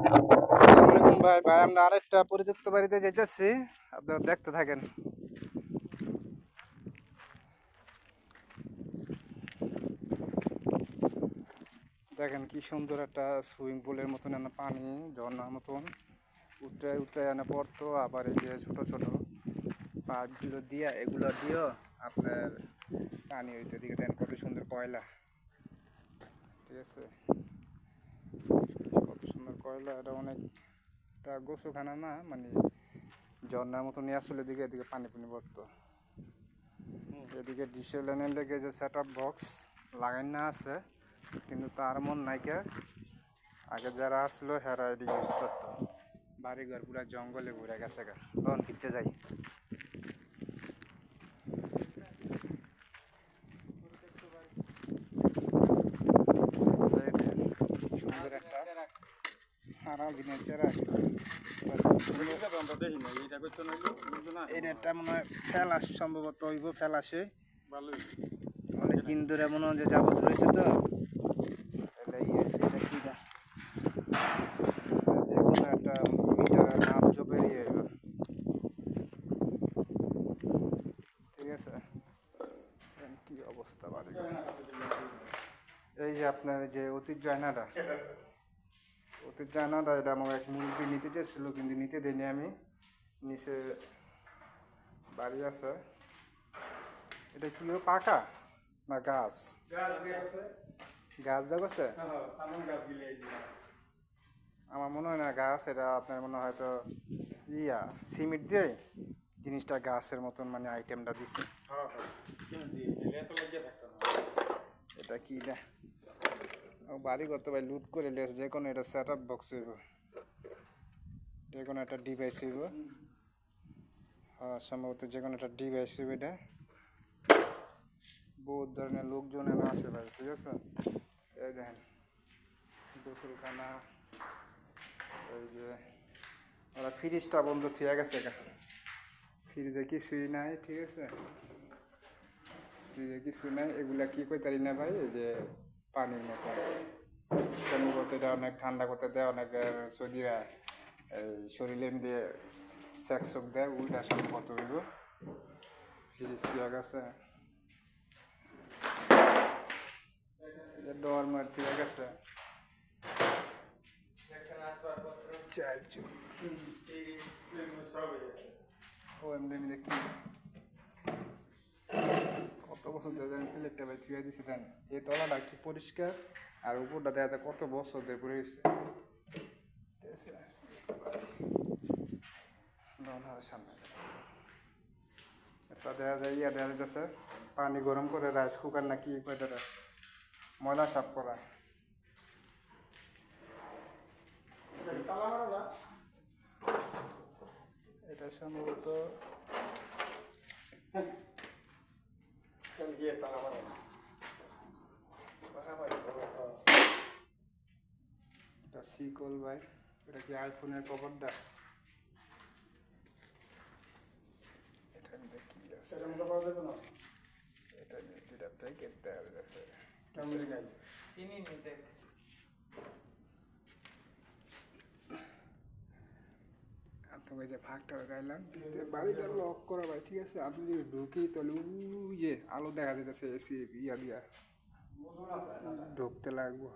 আসসালামু আলাইকুম ভাই। আমরা আরেকটা পরিত্যক্ত বাড়িতে যাইতেছি, আপনারা দেখতে থাকেন। দেখেন কি সুন্দর একটা সুইমিং পুলের মতন এনে পানি, ঝর্ণার মতন উঠে উঠে এনে পড়তো। আবার এই যে ছোট ছোট পাইপগুলো দিয়ে এগুলো দিয়েও আপনার পানি হইতে দিকে দেন, কত সুন্দর কয়লা। ঠিক আছে, কত সুন্দর কয়লা। এটা অনেকটা গোসলখানা না, মানে ঝর্ণার মতন নিয়ে আসলে দিকে এদিকে পানি পানি পড়তো। এদিকে ডিসেল লাইনের লেগে যে সেট আপ বক্স লাগাই না আছে, কিন্তু তার মন নাইকে আগে যারা আসলো হেরা এদিকে ইউজ করতো। বাড়িঘর পুরা জঙ্গলে ঘুরে গেছে গা, তখন পিচ্ছে যাই। সুন্দর একটা সারা দিনের চেরা। এটা মনে হয় ফেলাস, সম্ভবত হইব ফেলাসে। অনেক দিন ধরে মনে হয় যে যাবত রয়েছে তো। এটা এটা কি যে কোনো একটা মিটার নাম জপের হইব। ঠিক আছে, কি অবস্থা বাড়ি। এই যে আপনার যে অতীত জায়নাটা এটা আমার এক মুরগি নিতে চেয়েছিল, কিন্তু নিতে দেয়নি আমি। নিচে বাড়ি আছে। এটা কি পাকা না গাছ? গাছ যা করছে আমার মনে হয় না গাছ, এটা আপনার মনে হয় তো সিমেন্ট দিয়ে জিনিসটা গাছের মতন মানে আইটেমটা দিচ্ছে। এটা কি না বাড়ি করতে ভাই লুট করে লিয়েছে। যে কোনো এটা সেট আপ বক্স হইব, যে কোনো একটা ডিভাইস হইব। হ্যাঁ, সম্ভবত যে কোনো একটা ডিভাইস হইব। এটা বহুত ধরনের লোকজন এনে আসে ভাই। ঠিক আছে, এই দেখেন গোসলখানা। এই যে ওরা ফ্রিজটা বন্ধ থিয়ে গেছে, ফ্রিজে কিছুই নাই। ঠিক আছে, ফ্রিজে কিছু নাই। এগুলা কি কইতারি না ভাই, এই যে পানির মতো সম্ভবত এটা অনেক ঠান্ডা করতে দেয়। অনেক সৌদিরা এই শরীরে দিয়ে সেক্সক দেয়, উল্টা সম্ভবত হইব। ফ্রিজ থিয়ে গেছে, ডরমার থিয়ে গেছে। কত বছর ধরে প্লেটটা ভাই থুয়ে দিছি দেন। এই তলাটা কি পরিষ্কার, আর উপরটা দেখা যায় কত বছর ধরে পড়ে গেছে। ঠিক আছে, সামনে এটা দেখা যায় দেখা যাচ্ছে পানি গরম করে রাইস কুকার না কি কয়টা ময়লা সাফ করা। এটা সম্ভবত এটা সিকল ভাই। এটা কি আইফোনের কভারটা? এটা নিয়ে কি আছে? এটা নিয়ে দুটা প্যাকেট দেওয়া আছে। চিনি নিতে আপনাকে যে ভাগটা গাইলাম, বাড়িটা লক করা ভাই। ঠিক আছে, আপনি যদি ঢুকি তাহলে ইয়ে আলো দেখা যেতেছে এসি দিয়া ঢুকতে লাগবো।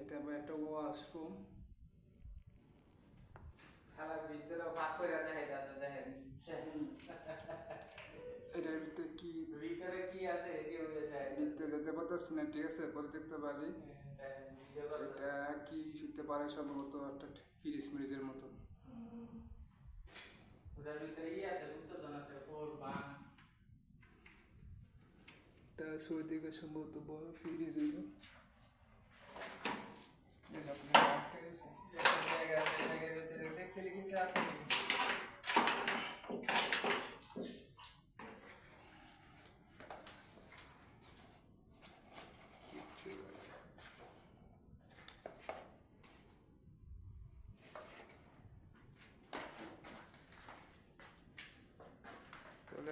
এটা একটা ওয়াশরুম। সারা ভিতরে ভাগ করে দেখাইতেছে, দেখেন এটার ভিতরে কি আছে এটি হয়ে যায়, ভিতরে যেতে পারতেছি না। ঠিক আছে, পরে দেখতে পারি এটা কি হইতে পারে। সম্ভবত একটা ফ্রিজ মিরিজের মতো। ওটার ভিতরে আছে উত্তোলন আছে এটা সৌদিকে সম্ভবত বড় ফ্রিজ হইল।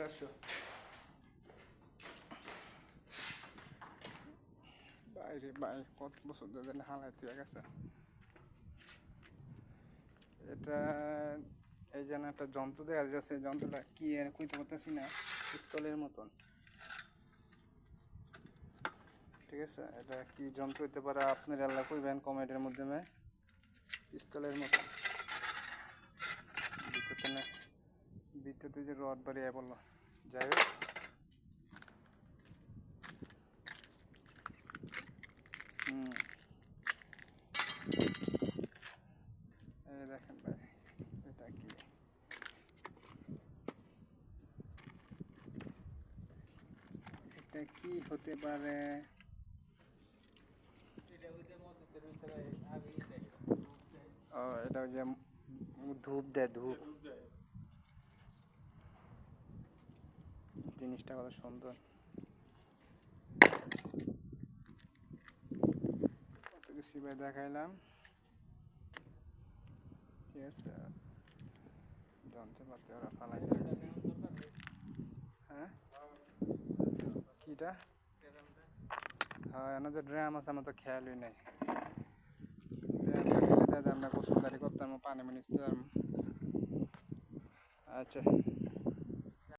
আসো বাইরে বাইরে কত বছর ধরে হালাই তুই গেছে এটা এই যেন একটা যন্ত্র দেখা যাচ্ছে যন্ত্রটা কি কইতে পারতেছি না পিস্তলের মতন ঠিক আছে এটা কি যন্ত্র হইতে পারে আপনার আল্লাহ কইবেন কমেন্টের মাধ্যমে পিস্তলের মতন ভিতরে যে রড বাড়িয়ে বললো যাই হোক এই দেখেন ভাই এটা কি এটা কি হতে পারে ও এটা যে ধূপ দেয় ধূপ জিনিসটা কত সুন্দর কত কিছু ভাই দেখাইলাম ঠিক আছে যন্ত্রপাতি ওরা ফালাইতে আছে হ্যাঁ কিটা হ্যাঁ এনে যে ড্রাম আছে আমার তো খেয়ালই নাই আমরা গোসলদারি করতাম পানি মানি আচ্ছা